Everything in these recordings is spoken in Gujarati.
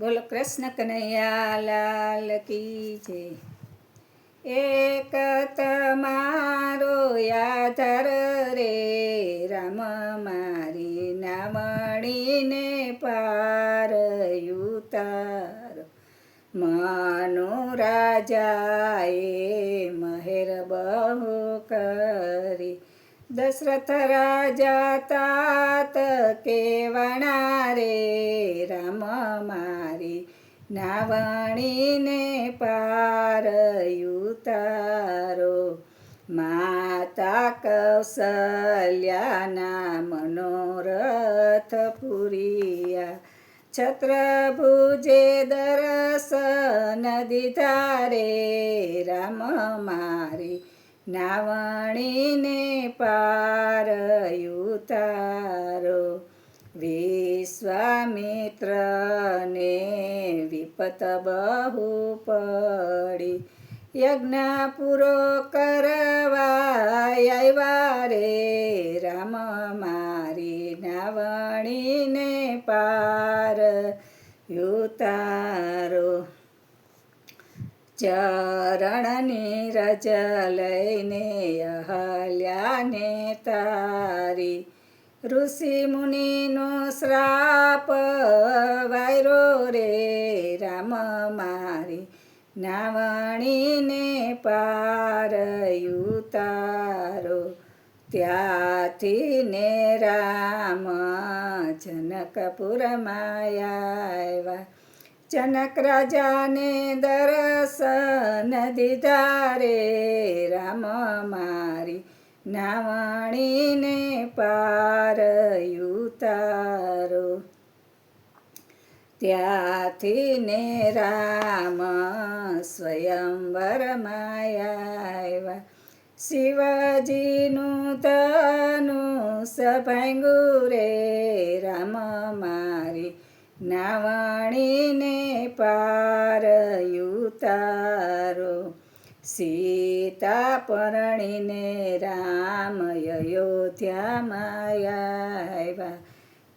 બોલો કૃષ્ણ કનૈયા લાલ કી જય. એક તમારો આધાર રે રામ મારી નાવણીને પાર ઉતારો. મનુ રાજાએ મહેર બહુ કરી, દશરથ રાજા તાત કેવણા રે રામ મારી નાવણીને પાર ઉતારો. માતા કૌશલ્યાના મનોરથ પૂરિયા, છત્રભુજે દર્શન દીધા રે રામ મારી નાવણીને પાર ઉતારો. વિશ્વામિત્રને વિપત બહુ પડી, યજ્ઞ પૂરો કરવા આવ્યા રે રામ મારી નાવણીને પાર ઉતારો. ચરણની રજ લઈને અહલ્યાને તારી, ઋષિ મુનિનો શ્રાપ વાયરો રે રામ મારી નાવણીને પાર ઉતારો. ત્યાંથી ને રામ જનકપુરમાં આવ્યા, જનક રાજાને દર્શન દીધા રે રામ મારી નાવણીને પાર ઉતારો. ત્યાંથી ને રામ સ્વયંવરમાં આવ્યા, શિવજીનું ધનુષ ભાંગ્યું રે રામ મારી નાવણીને પાર ઉતારો. સીતા પરણીને રામ અયોધ્યામાં આવ્યા,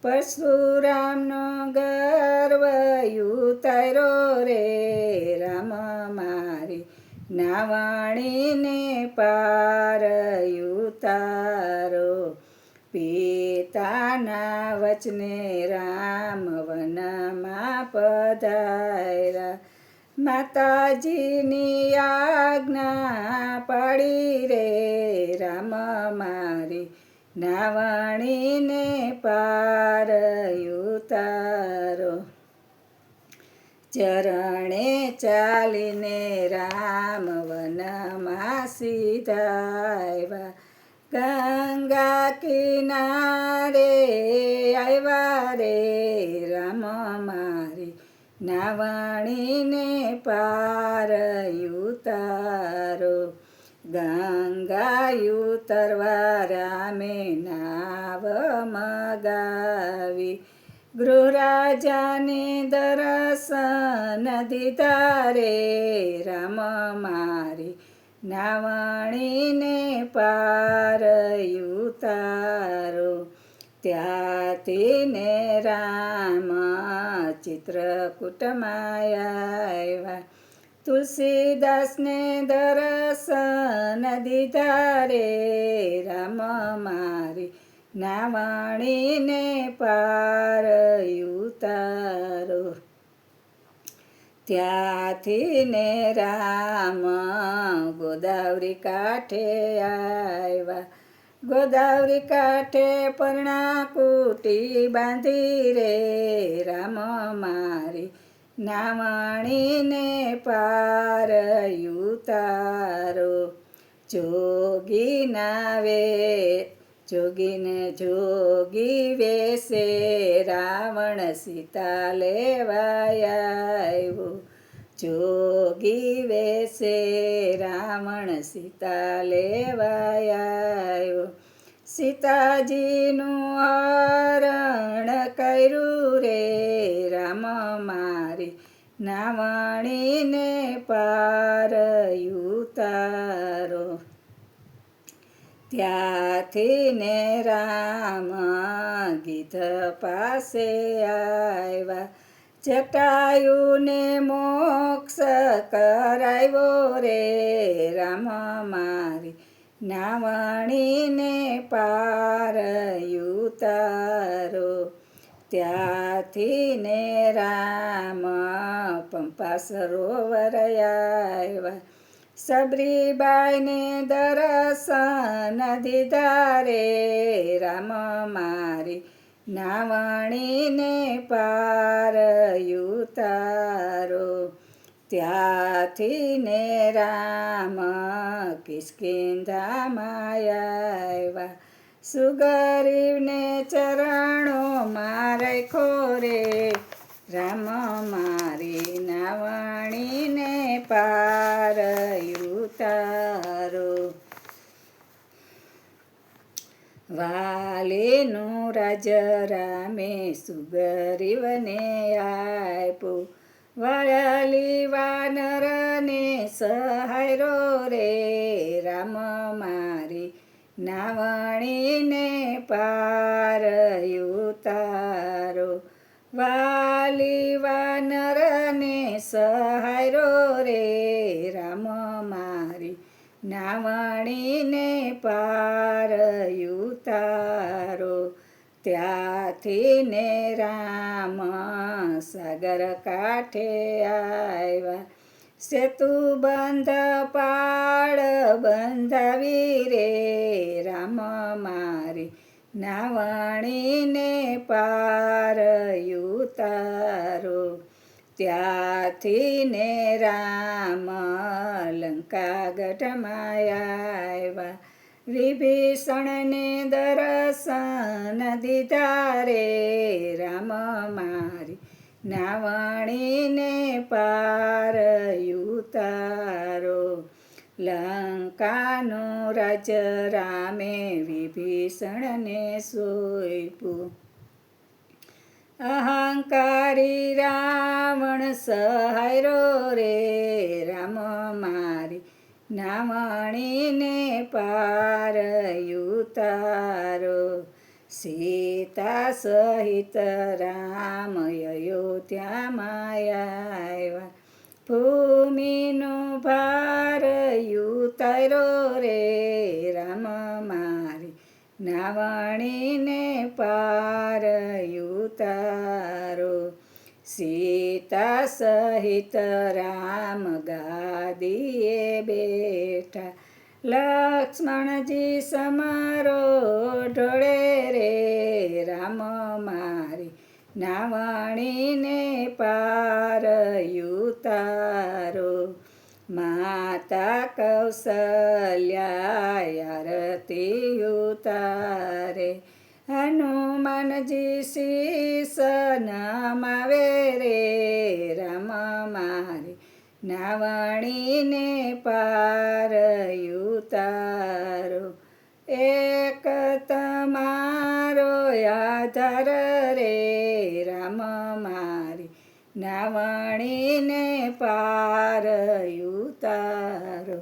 પરશુરામનો ગર્વ ઉતાર્યો રે રામ મારી નાવણીને પાર ઉતારો. પિતાના વચને રામ વનમાં પધાર્યા, માતાજીની આજ્ઞા પાડી રે રામ મારી નાવણીને પાર ઉતારો. ચરણે ચાલીને રામ વનમાં સીધા આવ્યા, ગંગા કિનારે આવ્યા રે રામ મારી નાવણીને પાર ઉતારો. ગંગા ઉતરવા રામે નાવ મગાવી, ગૃહરાજાને દર્શન દીધા રે રામ મારી નાવણીને પાર ઉતારો. ત્યાંથી ને રામ ચિત્રકૂટમાં આવ્યા, તુલસીદાસને દર્શન દીધા રે રામ મારી નાવણીને પાર ઉતારો. ત્યાંથી ને રામ ગોદાવરી કાંઠે આવ્યા, ગોદાવરી કાંઠે પર્ણાકુટી બાંધી રે રામ મારી નાવણીને પાર ઉતારો. જોગી વેશે રાવણ સીતા લેવા આવ્યો, જોગી વેશે રાવણ સીતા લેવા આવ્યો. સીતાજીનું હરણ કર્યું રે રામ મારી નાવણીને પાર ઉતારો. ત્યાંથી ને રામ ગીધ પાસે આવ્યા, જટાયુને મોક્ષ કરાવ્યો રે રામ મારી નાવણીને પાર ઉતારો. ત્યાંથી ને રામ પંપા સરોવર આવ્યા, સબરીબાઈને દર્શન દીધા રે રામ મારી નાવણીને પાર ઉતારો. ત્યાંથી ને રામ કિષ્કિંધામાં આવ્યા, સુગ્રીવને ચરણોમાં રાખ્યો રે રામ મારી નાવણીને પાર ઉતારો. વાલીનું રાજ રામે સુગ્રીવને આપ્યું, વાલી વાનરને સહાયરો રે રામ મારી નાવણીને પાર ઉતારો. વાલી વાનરને સહાયરો રે રામ મારી નાવણીને પાર ઉતારો. ત્યાંથી ને રામ સાગર કાંઠે આવ્યા, સેતુ બંધ પાળ બંધાવી રે રામ મારી નાવણીને પાર ઉતારો. ત્યાંથી ને રામ લંકાગઢમાં આવ્યા, વિભીષણને દર્શન દીધા રે રામ મારી નાવણીને પાર ઉતારો. લંકાનો રાજ રામે વિભીષણને સોંપ્યું, અહંકારી રાવણ સહાયરો રે રામ મારી નાવણીને પાર ઉતારો. સીતા સહિત રામ અયોધ્યામાં આવ્યા, ભૂમિનો ભાર ઉતાર્યો રે રામ મારી નાવણીને પાર ઉતારો. સીતા સહિત રામ ગાદીએ બેઠા, લક્ષ્મણજી સમારો ઢોળે રે રામ મારી નાવણીને પાર ઉતારો. માતા કૌશલ્યા આરતી ઉતારે, હનુમાનજી શીશ નમાવે રે રામ મારી નાવણીને પાર ઉતારો. એક તમારો આધાર રે રામ મારી નાવણીને પાર ઉતારો.